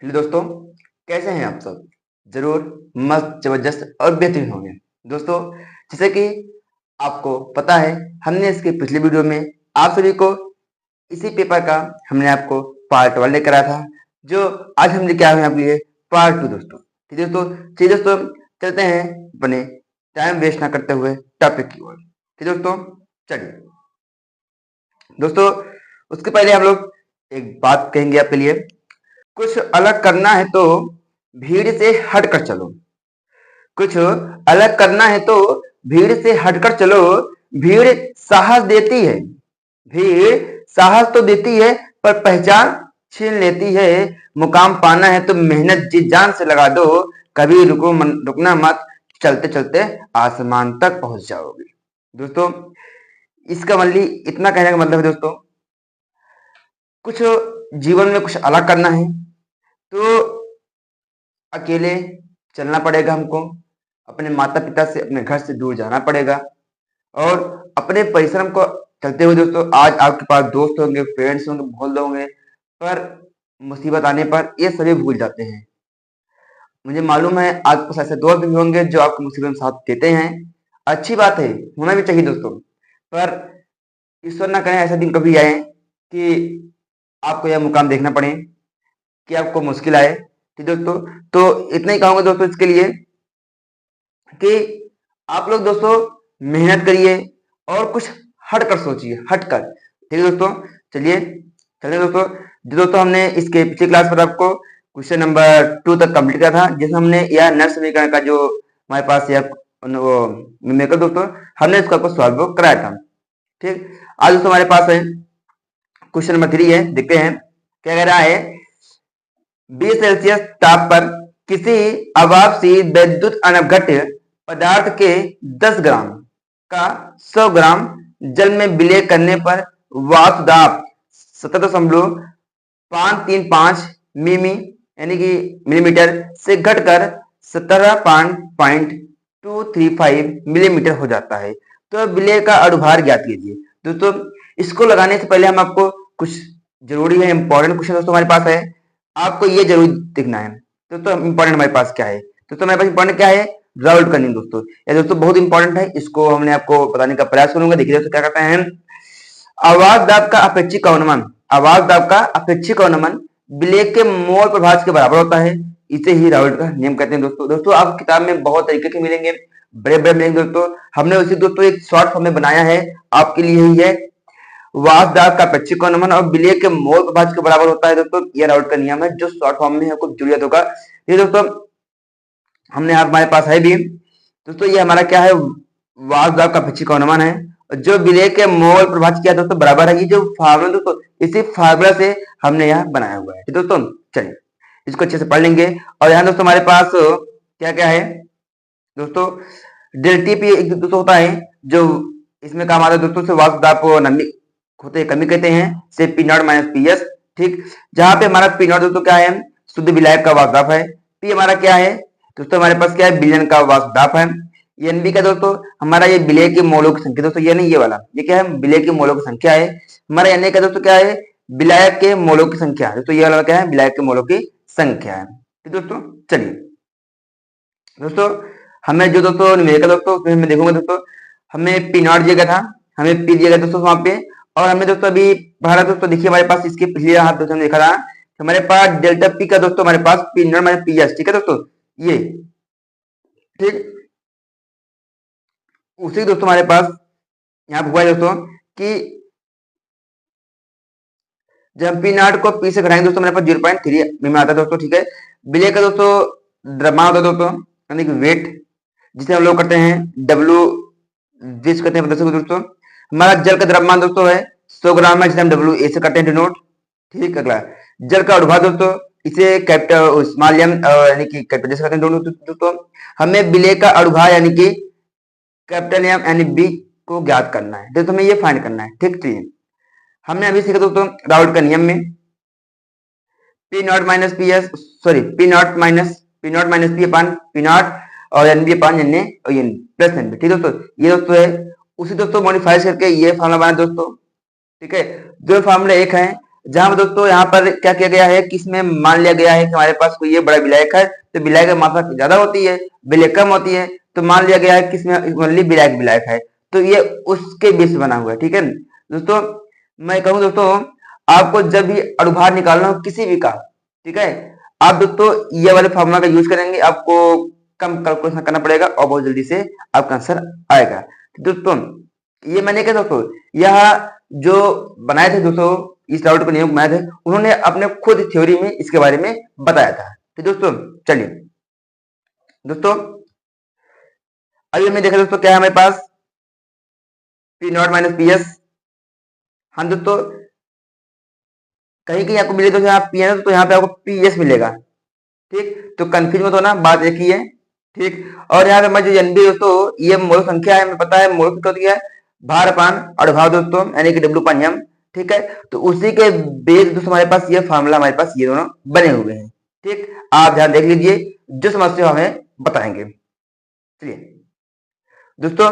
Hello दोस्तों, कैसे हैं आप सब? जरूर मस्त, जबरदस्त और बेहतरीन होंगे। दोस्तों, जैसे कि आपको पता है, हमने इसके पिछले वीडियो में आप सभी को इसी पेपर का हमने आपको पार्ट 1 लेकर आया था, जो आज हम लेके आए हैं आपके लिए पार्ट 2। दोस्तों ठीक है दोस्तों, चलिए दोस्तों चलते हैं अपने टाइम वेस्ट ना करते हुए टॉपिक की ओर। ठीक है दोस्तों, चलिए दोस्तों, उसके पहले हम लोग एक बात कहेंगे आपके लिए। कुछ अलग करना है तो भीड़ से हटकर चलो। कुछ अलग करना है तो भीड़ से हटकर चलो। भीड़ साहस देती है। भीड़ साहस तो देती है, पर पहचान छीन लेती है। मुकाम पाना है तो मेहनत जी जान से लगा दो। कभी रुकना मत, चलते चलते आसमान तक पहुंच जाओगे। दोस्तों, इसका मतलब, इतना कहने का मतलब है दोस्तों, कुछ जीवन में कुछ अलग करना है तो अकेले चलना पड़ेगा हमको। अपने माता पिता से, अपने घर से दूर जाना पड़ेगा और अपने परिश्रम को चलते हुए दोस्तों, आज आपके पास दोस्त होंगे, फ्रेंड्स होंगे, बहुत लोग होंगे, पर मुसीबत आने पर ये सभी भूल जाते हैं। मुझे मालूम है आपके पास ऐसे दोस्त भी होंगे जो आपको मुसीबत में साथ देते हैं। अच्छी बात है, होना भी चाहिए दोस्तों, पर ईश्वर ना करे ऐसा दिन कभी आए कि आपको यह मुकाम देखना पड़े, कि आपको मुश्किल आए। ठीक दोस्तों, तो इतना ही कहूंगा दोस्तों इसके लिए कि आप लोग दोस्तों मेहनत करिए और कुछ हटकर सोचिए, हटकर। ठीक है दोस्तों, चलिए चलिए दोस्तों, जो दोस्तों हमने इसके पिछले क्लास पर आपको क्वेश्चन नंबर 2 तक कंप्लीट किया था, जिसमें हमने यह नर समीकरण का जो हमारे पास यह वो मेकर दोस्तों, हमने इसको आपको सॉल्व कराया था। ठीक, आज दोस्तों हमारे पास है क्वेश्चन नंबर 3 है, देखते हैं क्या कह रहा है। 20 सेल्सियस ताप पर किसी अवापसी विद्युत अनवघट पदार्थ के 10 ग्राम का 100 ग्राम जल में विलय करने पर वाष्प दाब 17.535 मिमी यानी कि मिलीमीटर से घटकर 17.235 मिलीमीटर हो जाता है। तो विलय का अनुभार ज्ञात कीजिए। दोस्तों, इसको लगाने से पहले हम आपको कुछ जरूरी है, इंपॉर्टेंट क्वेश्चन दोस्तों हमारे पास है, आपको ये जरूर देखना है। दोस्तों इंपॉर्टेंट हमारे पास क्या है? दोस्तों हमारे पास इंपॉर्टेंट क्या है? राउल्ट का नियम दोस्तों। ये दोस्तों बहुत इंपॉर्टेंट है, इसको हमने आपको बताने का प्रयास करूंगा। देखिए दोस्तों क्या कहते हैं, आवाज दाब का अपेक्षिक अवनमन, आवाज दाब का अपेक्षिक अवनमन विलय के मोल प्रभाज के बराबर होता है। इसे ही राउल्ट का नियम कहते हैं दोस्तों। दोस्तों आप किताब में बहुत तरीके के मिलेंगे, बड़े बड़े मिलेंगे दोस्तों। हमने उसे दोस्तों एक शॉर्ट फॉर्म में बनाया है आपके लिए, ही है वाष्प दाब का अपेक्षिक अवनमन और विलय के मोल प्रभाज के बराबर होता है। दोस्तों ये राउल्ट का नियम है, जो शॉर्ट फॉर्म में आपको जरूरत होगा। ये दोस्तों हमने हमारे पास है भी दोस्तों, ये हमारा क्या है, वाष्प दाब का अपेक्षिक अनुमान है, जो विलय के मोल प्रभाज किया दोस्तों बराबर है। ये जो फार्मूला दोस्तों, इसी फार्मूला से हमने यहाँ बनाया हुआ है। दोस्तों चलिए इसको अच्छे से पढ़ लेंगे। और यहाँ दोस्तों हमारे पास क्या क्या है दोस्तों, डेल टीपी एक दोस्तों होता है, जो इसमें काम आता है दोस्तों से वाष्प दाब को नमी होते कमी कहते हैं, से P nought minus P S. ठीक, जहां पे हमारा पी नॉट दोस्तों क्या है, शुद्ध विलायक का वाष्प दाब है। पी हमारा क्या है दोस्तों, हमारे पास क्या है, विलयन का वाष्प दाब है। एनबी का दोस्तों हमारा ये विलय के मोलों की संख्या दोस्तों, ये नहीं, ये वाला, ये क्या है, विलय के मोलों की संख्या है। हमारा एन का दोस्तों क्या है, विलायक के मोलों की संख्या है। दोस्तों ये वाला क्या है, विलायक के मोलों की संख्या है। ठीक दोस्तों, चलिए दोस्तों हमें जो दोस्तों न्यूमेरिकल दोस्तों उसमें हमें देखूंगा दोस्तों, हमें पी नॉट दिया था, हमें पी दिया दोस्तों वहां पे, और हमें दोस्तों अभी पढ़ा दोस्तों, देखिए हमारे पास इसके पिछले हाथ दोस्तों हमने देखा था, हमारे पास डेल्टा पी का दोस्तों हमारे पास P nought minus P S. ठीक है दोस्तों, ये ठीक, उसी दोस्तों हमारे पास यहाँ पर हुआ है दोस्तों कि जब पी नॉट को पी से घटाएंगे दोस्तों हमारे पास 0.3 में आता है दोस्तों। ठीक है, विलय का दोस्तों द्रव्यमान होता है दोस्तों, यानी कि वेट, जिसे हम लोग करते हैं डब्ल्यू जिस करते हैं दोस्तों। हमारा जल का द्रव्यमान दोस्तों है 100 ग्राम है, जिसे हम डब्ल्यू ए से करते हैं डिनोट। ठीक, अगला जल का अनुभाग दोस्तों, इसे कैपिटल स्मॉल एम यानी कि कैपिटल से करते हैं दोस्तों। हमें विलय का अनुभाग यानी कि कैपिटल एम यानी बी को ज्ञात करना है दोस्तों, हमें ये फाइंड करना है। ठीक, हमने अभी सीखा दोस्तों राउल्ट का नियम में P nought minus P S, sorry P nought minus P upon P nought और N B upon N A और एन प्लस एन बी। ठीक दोस्तों, ये दोस्तों है, उसी दोस्तों मॉडिफाई करके ये फार्मूला बना दोस्तों। ठीक है, दो फार्मूला एक है, जहां पर दोस्तों यहाँ पर क्या किया गया है कि इसमें मान लिया गया है कि हमारे पास कोई ये बड़ा विलायक है, तो विलायक की मात्रा ज्यादा होती है, विलायक कम होती है, तो मान लिया गया है कि इसमें ओनली विलायक विलायक है, तो ये उसके बेस बना हुआ है। ठीक है दोस्तों, मैं कहूँ दोस्तों आपको जब भी अणुभार निकालना हो किसी भी का, ठीक है, आप दोस्तों ये वाले फॉर्मूला का यूज करेंगे, आपको कम कैलकुलेशन करना पड़ेगा और बहुत जल्दी से आपका आंसर आएगा। दोस्तों ये मैंने क्या दोस्तों, यह जो बनाए थे दोस्तों, इस राउट को नियम बनाए थे, उन्होंने अपने खुद थ्योरी में इसके बारे में बताया था। तो दोस्तों चलिए दोस्तों, अभी हमने देखा दोस्तों क्या है हमारे पास, P nought minus P S. हाँ दोस्तों, कहीं कहीं आपको मिले तो यहाँ पी है तो यहाँ पे आपको पी एस मिलेगा। ठीक, तो कंफ्यूज मत होना, बात एक ही है। ठीक, और यहाँ पे मैं जो एन बी दोस्तों, ये मोल संख्या है, हमें पता है मोल संख्या होती है भार अपान अणुभार दोस्तों, यानी कि डब्ल्यू का नियम। ठीक है, तो उसी के बेस दोस्तों हमारे पास ये फार्मूला, हमारे पास ये दोनों बने हुए हैं। ठीक, आप ध्यान देख लीजिए जो समस्या हमें बताएंगे। चलिए दोस्तों,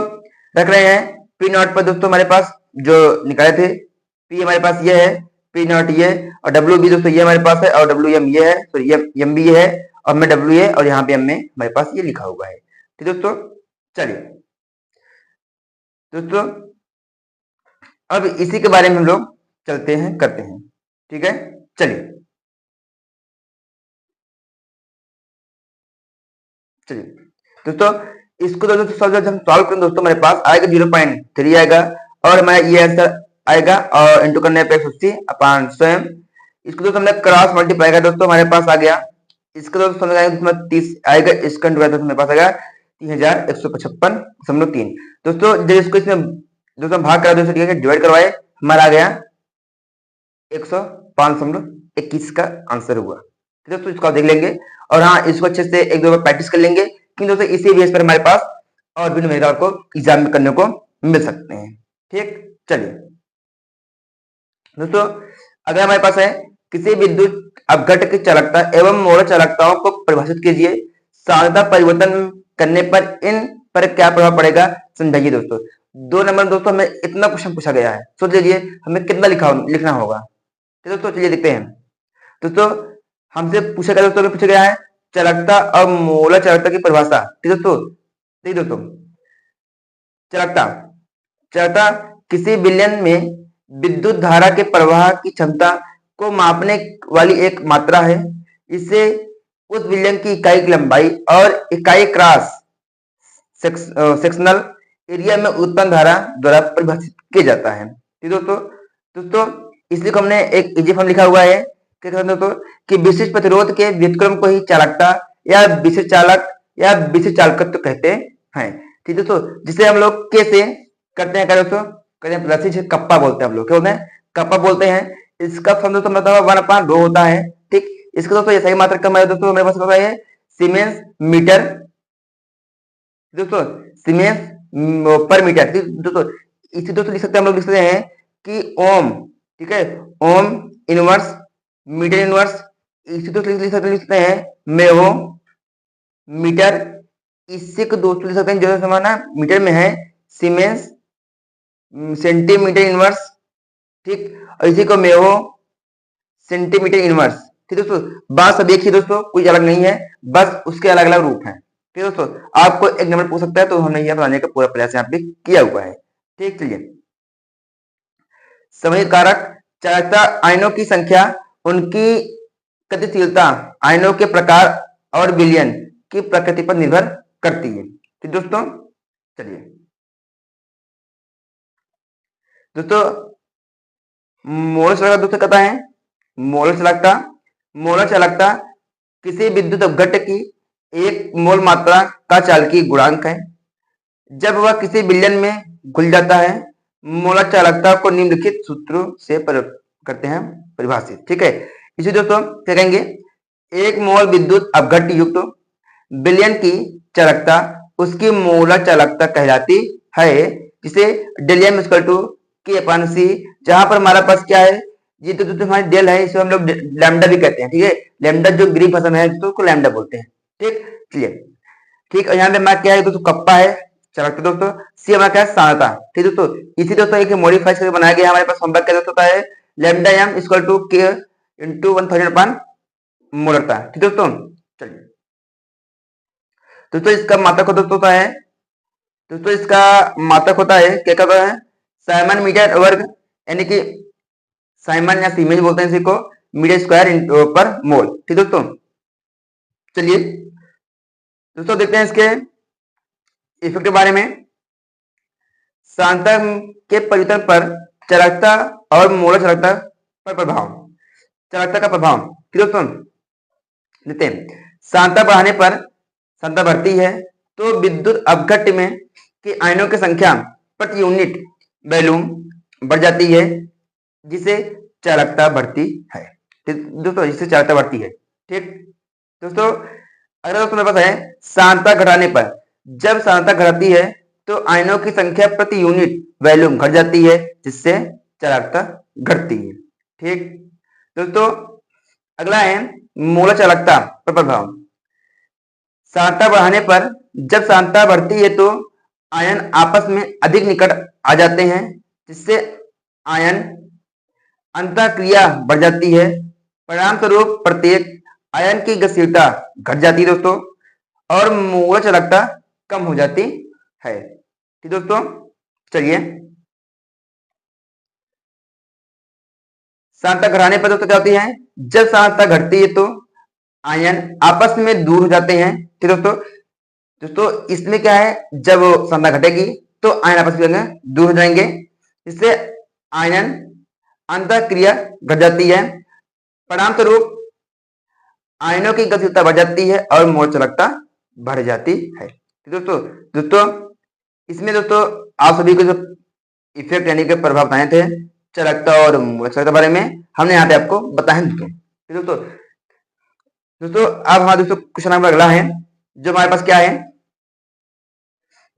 रख रहे हैं पी नॉट पर दोस्तों, हमारे पास जो निकाले थे, पी हमारे पास ये है, पी नॉट ये, और डब्ल्यू बी दोस्तों ये हमारे पास है, और डब्ल्यू एम ये है, तो ये एम बी ये है, और मैं डब्ल्यू ए, और यहाँ पे एम में हमारे पास ये लिखा हुआ है। ठीक दोस्तों, चलिए दोस्तों, अब इसी के बारे में हम लोग चलते हैं, करते हैं। ठीक है, चलिए चलिए दोस्तों, इसको दोस्तों जब हम सॉल्व करें दोस्तों, हमारे पास आएगा 0.3 आएगा, और हमारा ये आंसर आएगा, और इंटू करने पे 50 अपान स्वयं। इसको दोस्तों हमने क्रॉस मल्टीप्लाई किया दोस्तों, हमारे पास आ गया। इसको दोस्तों समझ 30 आएगा, इसका इंटू करते हमारे पास आएगा 3155.3। दोस्तों जब इसको इसमें दोस्तों भाग करा दोस्तों, ठीक है, डिवाइड करवाए, हमारा आ गया 105.21 का आंसर हुआ। दोस्तों इसको आप देख लेंगे, और हाँ इसको अच्छे से एक दो बार प्रैक्टिस कर लेंगे, क्योंकि दोस्तों इसी बेस पर हमारे पास और भी मेरे को एग्जाम में करने को मिल सकते हैं। ठीक, चलिए दोस्तों, अगर हमारे पास है किसी विद्युत अपघट्ट की चालकता एवं मोड़ चालकताओं को परिभाषित कीजिए, सांद्रता परिवर्तन करने पर इन पर क्या प्रभाव पड़ेगा समझाइए। दोस्तों 2 नंबर दोस्तों हमें इतना क्वेश्चन पूछा गया है, सोच लीजिए हमें कितना लिखना होगा। तो दोस्तों चलिए देखते हैं। दोस्तों हमसे पूछा गया दोस्तों, पूछा गया है चालकता और मोलर चालकता की परिभाषा। ठीक दोस्तों, ठीक दोस्तों, चालकता, चालकता किसी विलयन में विद्युत धारा के प्रवाह की क्षमता को मापने वाली एक मात्रा है। इसे उस विलयन की इकाई की लंबाई और इकाई क्रॉस सेक्शनल एरिया में उत्पन्न धारा द्वारा परिभाषित किया जाता है। ठीक दोस्तों, दोस्तों इसलिए हमने एक इजी फॉर्म लिखा हुआ है, क्या कहते हैं दोस्तों, कि विशिष्ट प्रतिरोध के व्युत्क्रम को ही चालकता या विशिष्ट चालक या विशिष्ट चालकत्व कहते हैं। ठीक दोस्तों, जिसे हम लोग कैसे करते हैं, क्या दोस्तों कहते हैं प्रदर्शित कप्पा बोलते हैं, हम लोग क्या बोलते हैं, कप्पा बोलते हैं। इसका फॉर्म दोस्तों मतलब 1/ρ होता है। ठीक, इसका दोस्तों ये सही मात्रा कम है दोस्तों, मेरे पास होता है सीमेंस मीटर दोस्तों, सीमेंस पर मीटर। दोस्तों इसे दोस्तों लिख सकते हैं, हम लोग लिख सकते हैं कि ओम, ठीक है, ओम इनवर्स मीटर इनवर्स। इसी दोस्तों लिख सकते हैं मेओ मीटर। इससे को दोस्तों लिख सकते हैं जो समान मीटर में है सीमेंस सेंटीमीटर इनवर्स। ठीक, और इसी को मेओ सेंटीमीटर इनवर्स। ठीक दोस्तों, बात सब एक ही दोस्तों, कोई अलग नहीं है, बस उसके अलग अलग रूप हैं। ठीक दोस्तों, आपको एक नंबर पूछ सकता है, तो हमने यह बताने का पूरा प्रयास यहाँ पे किया हुआ है। ठीक, चलिए समय कारक, चालकता आयनों की संख्या, उनकी गतिशीलता आयनों के प्रकार और विलयन की प्रकृति पर निर्भर करती है। ठीक दोस्तों, चलिए दोस्तों, मोलर चालकता दोस्तों कहता है मोलर चालकता, मोलर चालकता किसी विद्युत अपघट्ट की एक मोल मात्रा का चालकीय गुणांक है। जब वह किसी विलयन में घुल जाता है, मोलर चालकता को निम्नलिखित सूत्रों से करते हैं परिभाषित। ठीक है, इसे दोस्तों क्या कहेंगे, एक मोल विद्युत अपघट्ट युक्त विलयन की चालकता उसकी मोलर चालकता कहलाती है, जिसे डेलियम इक्वल टू के अपन सी, जहां पर हमारा पास क्या है, ये तो हमारी डेल है, इसे हम लोग लैम्डा भी कहते हैं। ठीक है, लैम्डा जो ग्रीक भाषा में है तो उसको लैम्डा बोलते हैं। ठीक, चलिए ठीक, और यहाँ पे मैं क्या है दोस्तों, कप्पा है चालकता दोस्तों, सी हमारा क्या है सांद्रता। ठीक दोस्तों, इसी दोस्तों एक मॉडिफाई करके बनाया गया हमारे पास होमवर्क क्या दोस्तों होता है लैम्डा एम इक्वल टू के इंटू 1000 अपान मोल रहता है। ठीक है दोस्तों, चलिए दोस्तों इसका मात्रक होता है दोस्तों इसका मात्रक होता है क्या कहता है साइमन मीटर वर्ग, यानी कि साइमन या सीमेंस बोलते हैं इसी को, मीटर स्क्वायर पर मोल। ठीक दोस्तों, चलिए दोस्तों देखते हैं इसके इफेक्ट के बारे में। सांतक के परिवर्तन पर चालकता और मोलर चालकता पर प्रभाव, चालकता का प्रभाव। ठीक दोस्तों, देखते हैं सांतक बढ़ाने पर सांतक बढ़ती है तो विद्युत अपघट्य में कि आयनों की संख्या प्रति यूनिट वॉल्यूम बढ़ जाती है, जिसे चालकता बढ़ती है। ठीक दोस्तों, जिससे चालकता बढ़ती है। ठीक दोस्तों, अगला दोस्तों मेरे पास है सांतता घटाने पर, जब सांतता घटती है तो आयनों की संख्या प्रति यूनिट वॉल्यूम घट जाती है, जिससे चालकता घटती है। ठीक दोस्तों, अगला है मोलर चालकता पर प्रभाव। सांतता बढ़ाने पर जब सांतता बढ़ती है तो आयन आपस में अधिक निकट आ जाते हैं, जिससे आयन अंतःक्रिया बढ़ जाती है। परिणाम स्वरूप प्रत्येक आयन की गतिशीलता घट जाती है दोस्तों, और मोलर चालकता कम हो जाती है। ठीक दोस्तों, चलिए सांतता घटाने पर दोस्तों क्या होती है, जब सांतता घटती है तो आयन आपस में दूर हो जाते हैं। ठीक दोस्तों इसमें क्या है, जब सांतता घटेगी तो आयन आपस में दूर हो जाएंगे, इससे आयन अंतःक्रिया घट जाती है। परिणाम स्वरूप आयनों की गतिशीलता बढ़ जाती है और मोल चालकता बढ़ जाती है। दोस्तों इसमें दोस्तों आप सभी को जो इफेक्ट यानी कि प्रभाव बताए थे चालकता और मोल चालकता बारे में, हमने यहाँ पे आपको बताए दोस्तों। अब हमारा दोस्तों क्वेश्चन नंबर अगला है, जो हमारे पास क्या है,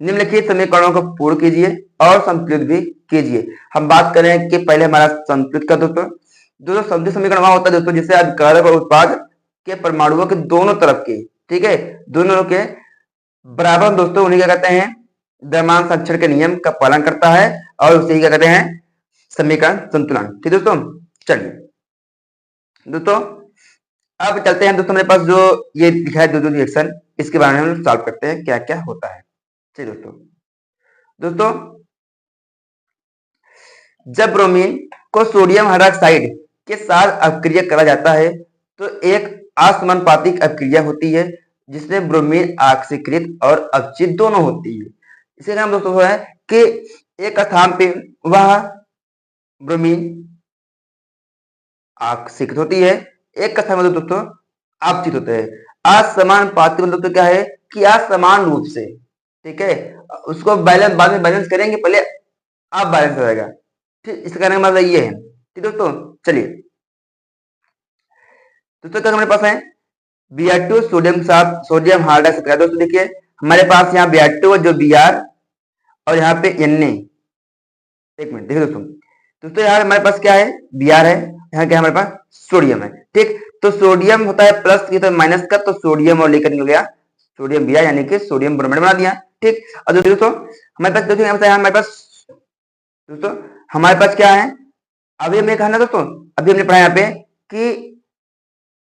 निम्नलिखित समीकरणों को पूर्ण कीजिए और संतुलित भी कीजिए। हम बात करें कि पहले हमारा संतुलित का दोस्तों संतुलित समीकरण वहां होता है दोस्तों जिससे अभिकारक और उत्पाद के परमाणुओं के दोनों तरफ के, ठीक है, दोनों के बराबर दोस्तों उन्हें क्या कहते हैं, द्रव्यमान संरक्षण के नियम का पालन करता है और उसे ही क्या कहते हैं समीकरण संतुलन। ठीक दोस्तों, चलिए दोस्तों अब चलते हैं दोस्तों मेरे पास जो ये लिखा है दो रिएक्शन, इसके बारे में हम सॉल्व करते हैं क्या क्या होता है। चलिए दोस्तों जब ब्रोमीन को सोडियम हाइड्रोक्साइड के साथ अपक्रिया करा जाता है तो एक असमानुपातिक अपक्रिया होती है जिसमें ब्रोमीन ऑक्सीकृत और अपचित दोनों होती है। इसका नाम दोस्तों है कि एक स्थान पे वह ब्रोमीन ऑक्सीकृत होती है, एक स्थान में दोस्तों अपचित होते हैं। असमानुपातिक मतलब तो क्या है कि असमान रूप से, ठीक है, उसको बैलेंस बाद में बैलेंस करेंगे, पहले आप बैलेंस हो जाएगा। ठीक, इसका कहने का मतलब ये है। ठीक दोस्तों, चलिए दोस्तों क्या हमारे पास है Br2 सोडियम के साथ सोडियम हाइड्रोक्साइड। दोस्तों देखिए हमारे पास यहाँ Br2 जो Br और यहाँ पे Na, एक मिनट देखिए दोस्तों यहाँ हमारे पास क्या है Br है, यहाँ क्या हमारे पास सोडियम है। ठीक, तो सोडियम होता है प्लस की तो माइनस का, तो सोडियम और लेकर निकल गया सोडियम Br यानी कि सोडियम ब्रोमाइड बना दिया। ठीक, और दोस्तों हमारे पास देखिए हमारे पास दोस्तों हमारे पास क्या है, अभी हमने कहा ना दोस्तों, अभी हमने पढ़ा यहाँ पे कि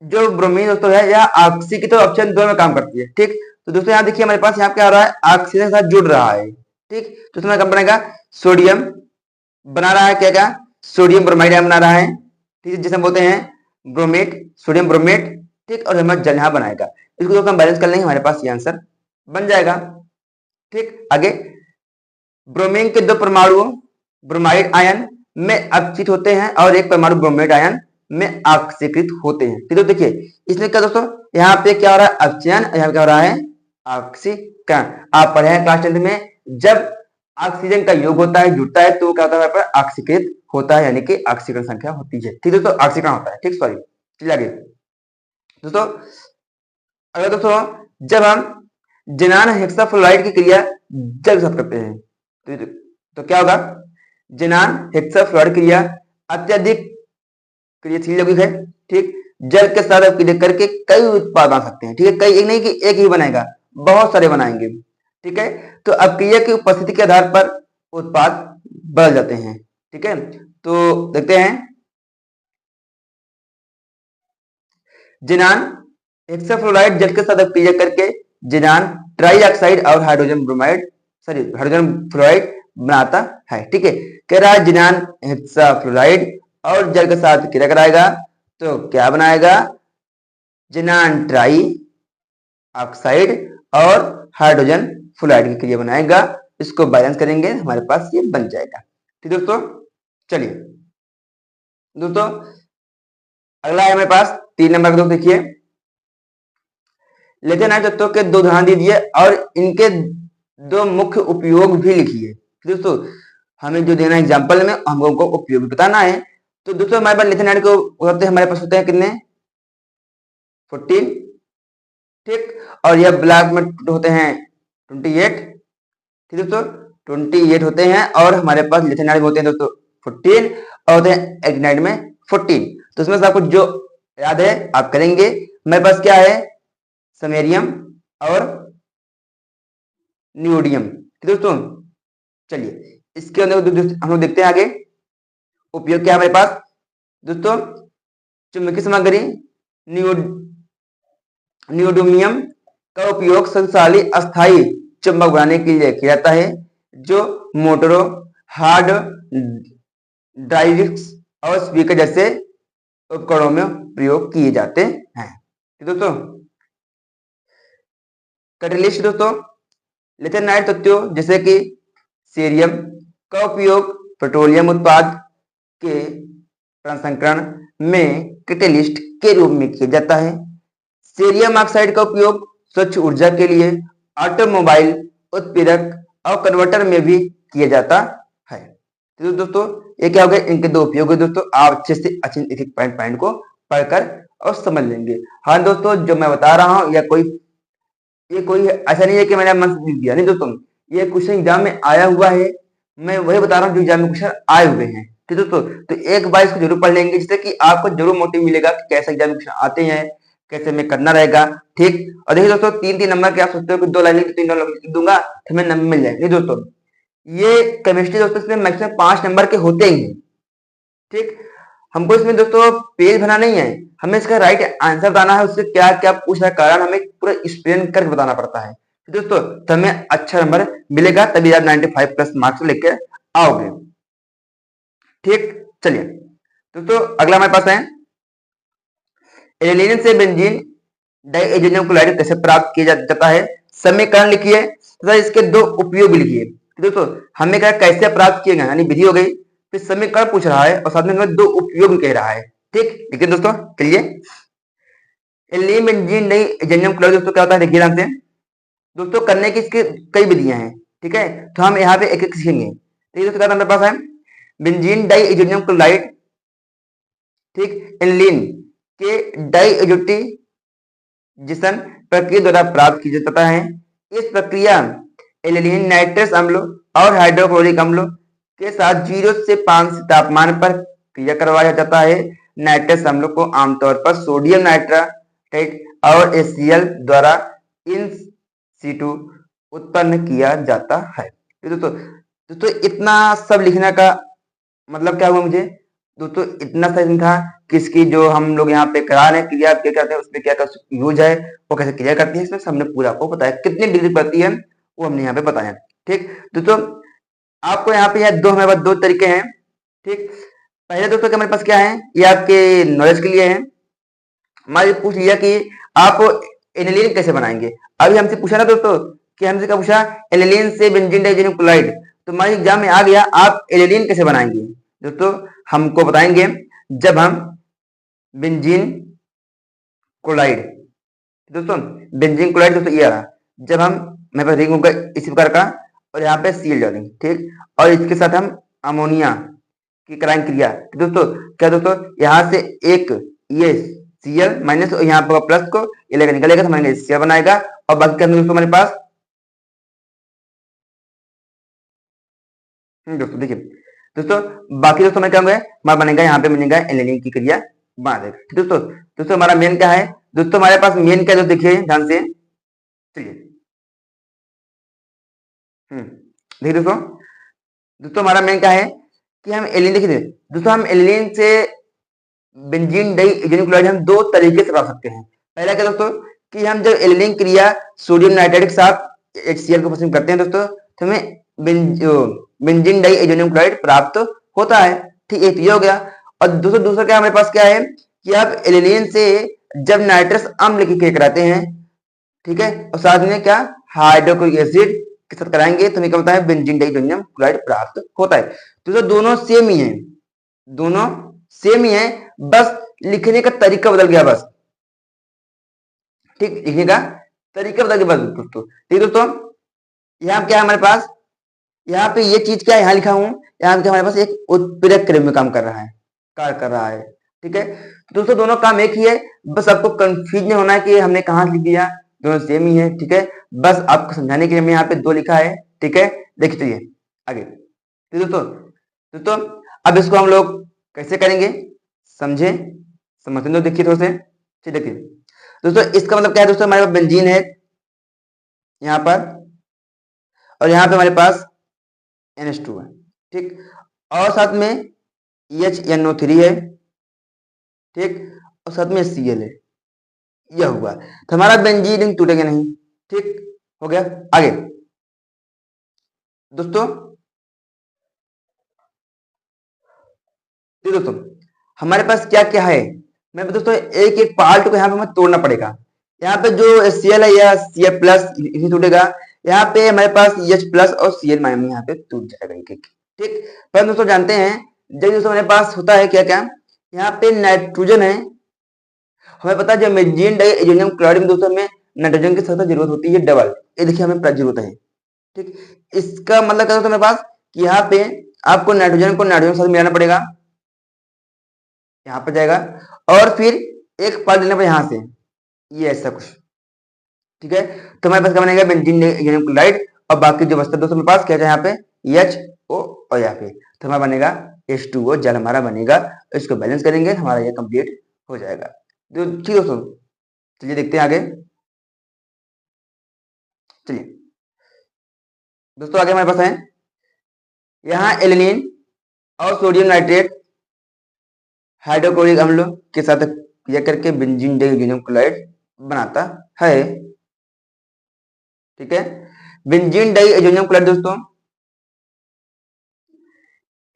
जो ब्रोमीन दोस्तों है यह ऑक्सीजन की तो ऑप्शन दोनों में काम करती है। ठीक, तो दोस्तों यहाँ देखिए हमारे पास यहाँ क्या हो रहा है, ऑक्सीजन के साथ जुड़ रहा है। ठीक, तो उसमें कम बनेगा सोडियम बना रहा है, क्या क्या सोडियम ब्रोमाइड बना रहा है, ठीक है, जिसे हम बोलते हैं ब्रोमेट, सोडियम ब्रोमेट। ठीक, और हमें जल यहाँ बनाएगा, इसको दोस्तों हम बैलेंस कर लेंगे, हमारे पास ये आंसर बन जाएगा। ठीक, आगे ब्रोमीन के दो परमाणु ब्रोमाइड आयन में अपचित होते हैं और एक परमाणु ब्रोमेट आयन में ऑक्सीकृत होते हैं। ठीक है, देखिए इसमें क्या दोस्तों यहाँ पे क्या हो रहा है अपचयन, यहाँ क्या हो रहा है ऑक्सीकरण। आप पढ़े हैं क्लास 10 में, जब ऑक्सीजन का योग होता है जुड़ता है तो क्या होता है ऑक्सीकृत होता है, यानी कि ऑक्सीकरण संख्या होती है। ठीक दोस्तों, ऑक्सीकरण होता है। ठीक, सॉरी, चलिए आगे दोस्तों। अगर दोस्तों जब हम जिनान हेक्साफ्लोराइड की क्रिया जल के साथ करते हैं तो क्या होगा, जिनान हेक्साफ्लोराइड क्रिया अत्यधिक क्रियाशील यौगिक है। ठीक, जल के साथ क्रिया करके कई उत्पाद बना सकते हैं। ठीक है, कई, एक नहीं कि एक ही बनेगा, बहुत सारे बनाएंगे। ठीक है, तो अपक्रिया की उपस्थिति के आधार पर उत्पाद बदल जाते हैं। ठीक है, तो देखते हैं जिनान हेक्साफ्लोराइड जल के साथ क्रिया करके जिनान ट्राइऑक्साइड और हाइड्रोजन ब्रोमाइड हाइड्रोजन फ्लोराइड बनाता है। ठीक है, कह रहा है जिनान हेक्साफ्लोराइड और जल के साथ क्रिया कराएगा तो क्या बनाएगा, जिनान ट्राई ऑक्साइड और हाइड्रोजन फ्लोराइड की क्रिया बनाएगा। इसको बैलेंस करेंगे, हमारे पास ये बन जाएगा। ठीक दोस्तों, चलिए दोस्तों अगला है हमारे पास 3 नंबर का। दोस्तों देखिए, लिथियम आयन तत्वों के 2 उदाहरण दीजिए और इनके 2 मुख्य उपयोग भी लिखिए। दोस्तों हमें जो देना एग्जाम्पल में हम लोगों को उपयोग बताना है। तो दोस्तों हमारे पास लिथियम आयन को होते हैं, हमारे पास होते हैं कितने, 14। ठीक, और यह ब्लैक में होते हैं 28। ठीक दोस्तों, 28 होते हैं और हमारे पास लिथियम आयन होते हैं दोस्तों 14 और होते हैं एक्टिनाइड में 14। तो इसमें से आपको जो याद है आप करेंगे। हमारे पास क्या है, समेरियम और नियोडियम। ठीक दोस्तों, चलिए इसके अंदर हम लोग देखते हैं आगे उपयोग क्या है हमारे पास। दोस्तों चुंबकीय सामग्री नियोडोमियम का उपयोग शक्तिशाली अस्थायी चुंबक बनाने के लिए किया जाता है, जो मोटरों, हार्ड ड्राइव्स और स्पीकर जैसे उपकरणों में प्रयोग किए जाते हैं। दोस्तों कैटलिस्ट, दोस्तों लिथियम आयन तत्वों जैसे कि सीरियम का उपयोग पेट्रोलियम उत्पाद के प्रसंस्करण में कैटलिस्ट के रूप में किया जाता है। सीरियम ऑक्साइड का उपयोग स्वच्छ ऊर्जा के लिए ऑटोमोबाइल उत्प्रेरक और कन्वर्टर में भी किया जाता है। तो दोस्तों ये क्या हो गया, इनके 2 उपयोग है। दोस्तों आप अच्छे से एक एक पॉइंट को पढ़कर और समझ लेंगे। हाँ दोस्तों, जो मैं बता रहा हूँ ये कोई ऐसा नहीं है कि मैंने मन से दिया, नहीं दोस्तों, ये क्वेश्चन एग्जाम में आया हुआ है। मैं वही बता रहा हूँ जो एग्जाम में क्वेश्चन आए हुए हैं। ठीक दोस्तों, तो एक बार इसको जरूर पढ़ लेंगे, जिससे कि आपको जरूर मोटिव मिलेगा कि कैसे एग्जाम में क्वेश्चन आते हैं, कैसे में करना रहेगा। ठीक, और देखिए दोस्तों 3-3 नंबर के आप सोचते हो कि 2 लाइन 3 लिख दूंगा तो हमें नंबर मिल जाएंगे। दोस्तों ये केमिस्ट्री दोस्तों इसमें मैक्सिमम 5 नंबर के होते ही हैं। ठीक, हमको इसमें दोस्तों पेज भरना नहीं है, हमें इसका राइट आंसर बताना है, उससे क्या क्या पूछ रहा है कारण हमें पूरा एक्सप्लेन करके बताना पड़ता है। दोस्तों तो हमें अच्छा नंबर मिलेगा, तभी आप 95 प्लस मार्क्स लेकर आओगे। ठीक, चलिए दोस्तों अगला हमारे पास है एलिलीन से बेंजीन डाइएथेनियम क्लोराइड कैसे प्राप्त किया जाता है। समीकरण लिखिए तथा इसके 2 उपयोग लिखिए। दोस्तों हमें क्या कैसे प्राप्त किए गए, यानी विधि हो गई, फिर समीकरण पूछ रहा है और साथ में हमें 2 उपयोग कह रहा है। ठीक, देखिए दोस्तों चलिए, एलिलीन बेंजीन डाइएथेनियम क्लोराइड दोस्तों क्या होता है, देखिए ध्यान से। दोस्तों करने की इसके कई विधियां हैं। ठीक है, तो हम यहाँ पे एक एक सीखेंगे। ठीक है दोस्तों, क्या हमारे पास है बेंजीन डाइएथेनियम क्लोराइड। ठीक, एलिलीन के डाइएथेनिटाइजेशन प्रक्रिया द्वारा प्राप्त किया जाता है। इस प्रक्रिया एलिलीन नाइट्रस अम्ल और हाइड्रोक्लोरिक अम्ल के साथ 0 से 5 तापमान पर क्रिया करवाया जाता है। नाइट्रस अम्ल को आमतौर पर सोडियम नाइट्राइट और HCl द्वारा इन सीटू उत्पन्न किया जाता है। दोस्तों इतना सब लिखने का मतलब क्या हुआ मुझे, दोस्तों इतना सा था किसकी जो हम लोग यहाँ पे करा रहे हैं क्रिया क्या करते हैं, उसमें क्या क्या यूज है, वो कैसे क्रिया करती है, इसमें हमने पूरा आपको बताया। कितनी डिग्री पड़ती है वो हमने यहाँ पे बताया। ठीक दोस्तों, आपको यहाँ पे दो हमारे पास 2 तरीके हैं। ठीक, पहले दोस्तों हमारे पास क्या है, ये आपके नॉलेज के लिए है। हमारे पूछ लिया कि आप एनिलीन कैसे बनाएंगे। अभी हमसे पूछा ना दोस्तों कि हमसे क्या पूछा, एनिलीन से बेंजीन डाइजेनियम क्लोराइड, तो हमारे एग्जाम में आ गया आप एनिलीन कैसे बनाएंगे। दोस्तों हमको बताएंगे जब हम बेंजीन क्लोराइड, दोस्तों बेंजीन क्लोराइड दोस्तों ये रहा, जब हम मेरे पास रिंग होगा इसी प्रकार का और यहाँ पे सीएल डालेंगे। ठीक, और इसके साथ हम अमोनिया की कराएंगे क्रिया। दोस्तों क्या दोस्तों, यहाँ से एक ये सीएल माइनस और यहाँ पर प्लस को ये लेकर निकलेगा तो हमारे सीएल बनाएगा। और बाकी क्या दोस्तों हमारे पास, दोस्तों देखिए दोस्तों बाकी दोस्तों मैं क्या होंगे, हमारा बनेगा यहाँ पे बनेगा एनिलीन की क्रिया बना देगा। दोस्तों दोस्तों हमारा मेन क्या है, दोस्तों हमारे पास मेन क्या है देखिए ध्यान से, चलिए देखिए दोस्तों हमारा मेन क्या है कि हम एलिन देखिए दोस्तों, हम एलिन से बेंजीन डाई इथेनॉल क्लोराइड हम दो तरीके से बना सकते हैं। पहला क्या दोस्तों कि हम जब एल्डिंग क्रिया सोडियम नाइट्राइड के साथ HCl को पसंद करते हैं दोस्तों, तो हमें बेंजीन डाई इथेनॉल क्लोराइड प्राप्त होता है। ठीक है, ये हो गया। और दूसरा क्या हमारे पास क्या है कि आप एल्डिन से जब नाइट्रस अम्ल की क्रिया कराते हैं, ठीक है, और साथ में क्या हाइड्रोक्लोरिक एसिड के साथ कराएंगे तो हमें क्या होता है बेंजीन डाई इथेनॉल क्लोराइड प्राप्त होता है। तो दोनों सेम ही है, दोनों सेम ही है, बस लिखने का तरीका बदल गया बस। ठीक, लिखने का तरीका बदल गया बस दोस्तों। ठीक दोस्तों, यहाँ क्या है हमारे पास, यहाँ पे ये चीज क्या है, यहाँ लिखा हूं, यहाँ पे हमारे पास एक उत्प्रेरक के रूप में काम कर रहा है, कार्य कर रहा है। ठीक है, तो दोस्तों दोनों काम एक ही है, बस आपको कंफ्यूज नहीं होना है कि हमने कहाँ लिख दिया, दोनों सेम ही है। ठीक है, बस आपको समझाने के लिए मैं यहाँ पे दो लिखा है। ठीक है, देखिए चलिए आगे। तो दोस्तों अब इसको हम लोग कैसे करेंगे, समझे, समझते दो, देखिए थोड़े से। देखिए दोस्तों इसका मतलब क्या है दोस्तों, हमारे पास बेंजीन है यहाँ पर, और यहाँ पे हमारे पास NH2 है। ठीक, और साथ में HNO3 है। ठीक, और साथ में Cl है। यह हुआ तो हमारा बेंजीन रिंग टूटेगा नहीं। ठीक हो गया, आगे दोस्तों। दोस्तों हमारे पास क्या क्या है, मैं दोस्तों एक एक पार्ट को यहाँ पे हमें तोड़ना पड़ेगा। यहाँ पे जो Cl है यह Cl प्लस इसी टूटेगा, यहाँ पे हमारे पास H प्लस और Cl माइनस यहाँ पे टूट जाएगा एक एक। ठीक, पर दोस्तों जानते हैं जब दोस्तों हमारे पास होता है क्या क्या, यहाँ पे नाइट्रोजन है, हमें पता है जब बेंजीन डाई इथेनॉल क्लोराइड में दोस्तों हमें नाइट्रोजन की सख्त जरूरत होती है डबल, ये देखिए हमें जरूरत है। ठीक, इसका मतलब क्या दोस्तों हमारे पास कि यहाँ पे आपको नाइट्रोजन को नाइट्रोजन के साथ मिलाना पड़ेगा, यहाँ पर जाएगा, और फिर एक पार्ट लेना पड़ेगा यहाँ से, ये ऐसा कुछ। ठीक है, तो हमारे पास क्या बनेगा बेंजीन इथेनॉल क्लोराइड, और बाकी जो बचता है दोस्तों हमारे पास क्या है यहाँ पे HO, और यहाँ पे तो हमारा बनेगा H2O, जल हमारा बनेगा। इसको बैलेंस करेंगे हमारा ये कंप्लीट हो जाएगा। तो ठीक दोस्तों, चलिए देखते हैं आगे। चलिए दोस्तों आगे हमारे पास है यहाँ एलिनिन और सोडियम नाइट्रेट हाइड्रोक्लोरिक अम्ल के साथ क्रिया करके बेंजीन डाई इथेनॉल क्लोराइड बनाता है। ठीक है, बेंजीन डाई इथेनॉल क्लोराइड दोस्तों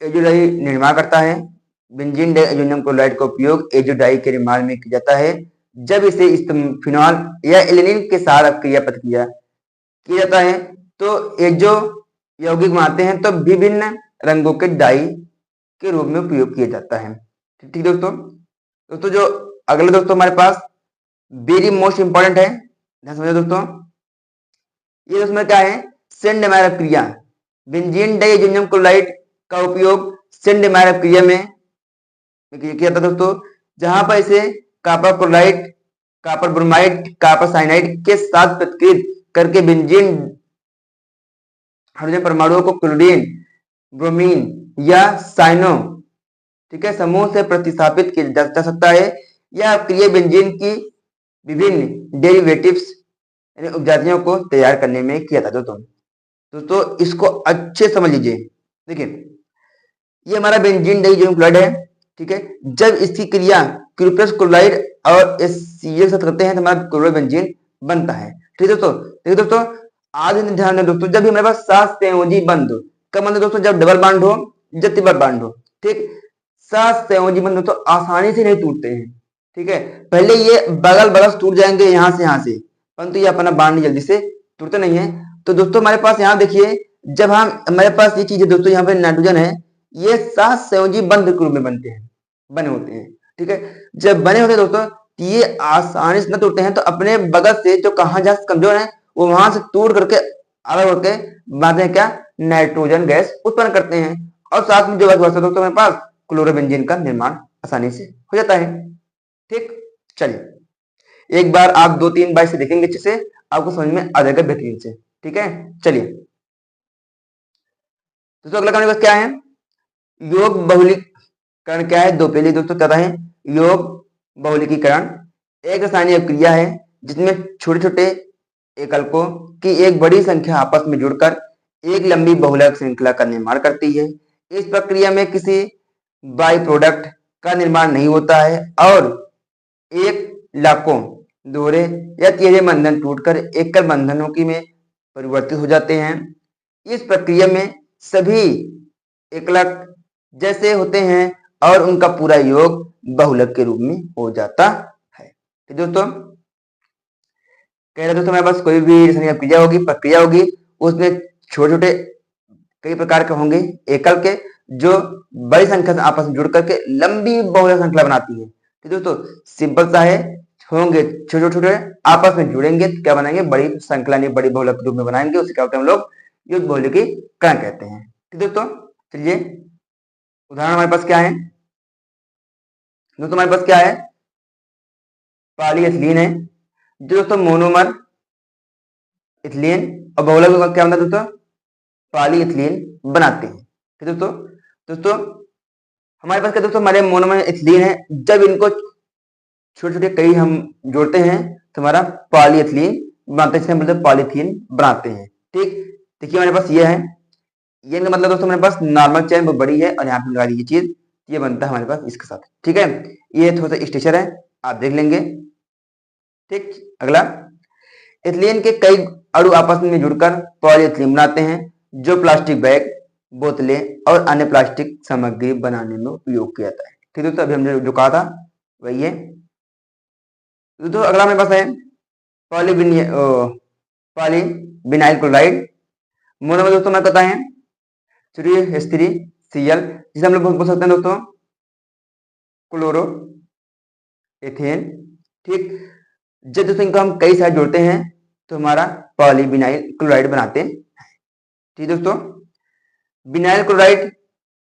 एजोडाई निर्माण करता है। बेंजीन डाई इथेनॉल क्लोराइड का उपयोग एजोडाई के निर्माण में किया जाता है। जब इसे फिनॉल या एलिनिन के साथ क्रिया प्रतिक्रिया किया जाता है तो एजो यौगिक बनाते हैं, तो विभिन्न रंगों के डाई के रूप में उपयोग किया जाता है। ठीक दोस्तों जो अगला दोस्तों हमारे पास वेरी मोस्ट इंपॉर्टेंट है, ध्यान समझो दोस्तों। ये दोस्तों क्या है, सेंडमायर क्रिया, बेंजीन डाई इथेनॉल क्लोराइड का उपयोग सेंडमायर क्रिया में किया था दोस्तों, जहां पर इसे copper chloride, copper bromide, copper cyanide के साथ प्रतिक्रिया करके बेंजीन हाइड्रोजन परमाणुओं को क्लोरीन, ब्रोमीन या साइनो, ठीक है, समूह से प्रतिस्थापित किया जा सकता है। यह क्रिया बेंजीन की विभिन्न डेरिवेटिव्स यानी उपजातियों को तैयार करने में किया था दोस्तों इसको अच्छे समझ लीजिए। देखिए ये हमारा बेंजीन डाई इथेनॉल क्लोराइड है। ठीक है, जब इसकी क्रिया क्यूप्रेस क्लोराइड और HCl साथ करते हैं तो हमारा क्लोरोबेंजीन बनता है। ठीक है दोस्तों, देखिए दोस्तों आज ध्यान दें दोस्तों, जब भी हमारे पास 7 संयोजी बंध का मतलब दोस्तों जब डबल बॉन्ड हो या ट्रिपल बॉन्ड हो, ठीक, 7 संयोजी बंध दोस्तों आसानी से नहीं टूटते हैं। ठीक है, पहले ये बगल बगल टूट जाएंगे यहाँ से, परंतु ये अपना बॉन्ड जल्दी से टूटते नहीं है। तो दोस्तों हमारे पास यहाँ देखिए, जब हम हमारे पास ये चीज है दोस्तों, यहाँ पे नाइट्रोजन है, ये 7 संयोजी बंध के रूप में बनते हैं, बने होते हैं। ठीक है, जब बने होते हैं दोस्तों ये आसानी से न टूटते हैं, तो अपने बगल से जो कहाँ जहाँ कमजोर है वो वहां से टूट करके अलग होकर बनाते हैं क्या, नाइट्रोजन गैस उत्पन्न करते हैं, और साथ में जो बचता है दोस्तों हमारे पास क्लोरोबेंजीन का निर्माण आसानी से हो जाता है। ठीक, चलिए एक बार आप 2-3 बार से देखेंगे अच्छे से, आपको समझ में आ जाएगा बेहतरीन से। ठीक है, चलिए दोस्तों अगला काम क्या है, योग बहुलीकरण क्या है, दो पहले दोस्तों क्या है, योग बहुलीकरण एक रासायनिक क्रिया है जिसमें छोटे छोटे एकलकों की एक बड़ी संख्या आपस में जुड़कर एक लंबी बहुलक श्रृंखला का निर्माण करती है। इस प्रक्रिया में किसी बाई प्रोडक्ट का निर्माण नहीं होता है और एक लाखों दोहरे या तिहरे बंधन टूटकर एकल बंधनों की में परिवर्तित हो जाते हैं। इस प्रक्रिया में सभी एकलक जैसे होते हैं और उनका पूरा योग बहुलक के रूप में हो जाता है। तो दोस्तों कह रहे दोस्तों हमारे पास कोई भी प्रक्रिया होगी उसमें छोटे छोटे कई प्रकार के होंगे एकल के जो बड़ी संख्या से आपस में जुड़ करके लंबी बहुलक श्रृंखला बनाती है। तो दोस्तों सिंपल सा है, होंगे छोटे छोटे आपस में जुड़ेंगे तो क्या बनाएंगे, बड़ी श्रृंखला नहीं बड़ी बहुलक के रूप में बनाएंगे, उसे क्या होते हैं हम लोग युग्म बहुलकीकरण कहते हैं। तो दोस्तों चलिए उदाहरण हमारे पास क्या है, दोस्तों हमारे पास क्या है, पॉलीएथिलीन है जो दोस्तों मोनोमर इथिलीन और बहुलक क्या होता है दोस्तों पॉलीइथिलीन बनाते हैं। ठीक दोस्तों दोस्तों हमारे पास क्या दोस्तों हमारे मोनोमर इथिलीन है, जब इनको छोटे छोटे कई हम जोड़ते हैं तो हमारा पॉलीइथिलीन बनाते हैं, मतलब पॉलीथीन बनाते हैं। ठीक देखिए हमारे पास ये है, ये मतलब दोस्तों हमारे पास नॉर्मल चेन बहुत बड़ी है और यहाँ पे लगा दी ये चीज, ये बनता है हमारे पास इसके साथ। ठीक है, ये थोड़ा सा स्ट्रक्चर है आप देख लेंगे। ठीक अगला, इथिलीन के कई अणु आपस में जुड़कर पॉलीइथिलीन बनाते हैं जो प्लास्टिक बैग, बोतलें और अन्य प्लास्टिक सामग्री बनाने में उपयोग किया जाता है। ठीक दोस्तों अभी हमने जो कहा था वही है। दोस्तों अगला हमारे पास है पॉलीविनाइल क्लोराइड, मोनोमर दोस्तों हमें पता है H3Cl, जिसे हम लोग बोल सकते हैं दोस्तों क्लोरो एथेन। ठीक, जब दोस्तों इनको हम कई सारे जोड़ते हैं तो हमारा पॉलीविनाइल क्लोराइड बनाते हैं। ठीक दोस्तों, विनाइल क्लोराइड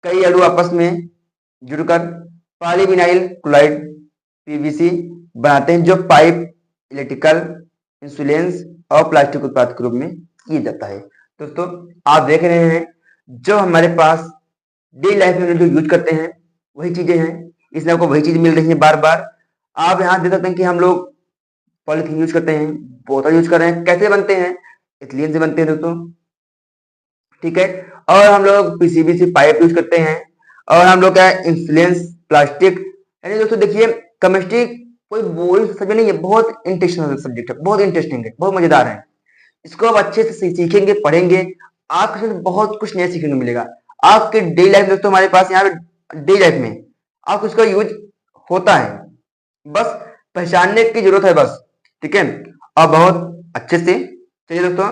कई अणु आपस में जुड़कर पॉलीविनाइल क्लोराइड पीवीसी बनाते हैं जो पाइप, इलेक्ट्रिकल, इंसुलेंस और प्लास्टिक उत्पाद के रूप में किया जाता है। दोस्तों आप देख रहे हैं जो हमारे पास डेली लाइफ में जो यूज करते हैं वही चीजें हैं, इसलिए आपको वही चीज मिल रही है बार बार। आप यहाँ देख सकते हैं कि हम लोग पॉलीथीन यूज करते हैं, बोतल यूज कर रहे हैं, कैसे बनते हैं, इथिलीन से बनते हैं दोस्तों। ठीक है, और हम लोग पीसीबीसी पाइप यूज करते हैं, और हम लोग क्या है इंसुलेंस प्लास्टिक। यानी दोस्तों देखिए केमिस्ट्री कोई बोल समझ नहीं है, बहुत इंटरेस्टिंग सब्जेक्ट है, बहुत इंटरेस्टिंग है, बहुत मजेदार है। इसको आप अच्छे से सीखेंगे पढ़ेंगे आपको बहुत कुछ नया सीखने को मिलेगा आपके डेली लाइफ में। दोस्तों हमारे पास यहाँ पे डेली लाइफ में आपको इसका यूज होता है, बस पहचानने की जरूरत है बस। ठीक है, और बहुत अच्छे से। चलिए दोस्तों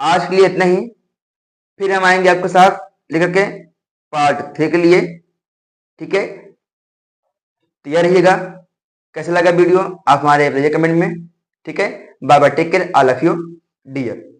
आज के लिए इतना ही, फिर हम आएंगे आपके साथ लेकर के पार्ट 3 के लिए। ठीक है, तैयार रहिएगा। कैसा लगा वीडियो आप हमारे कमेंट में। ठीक है, bye bye, take care, I love you dear.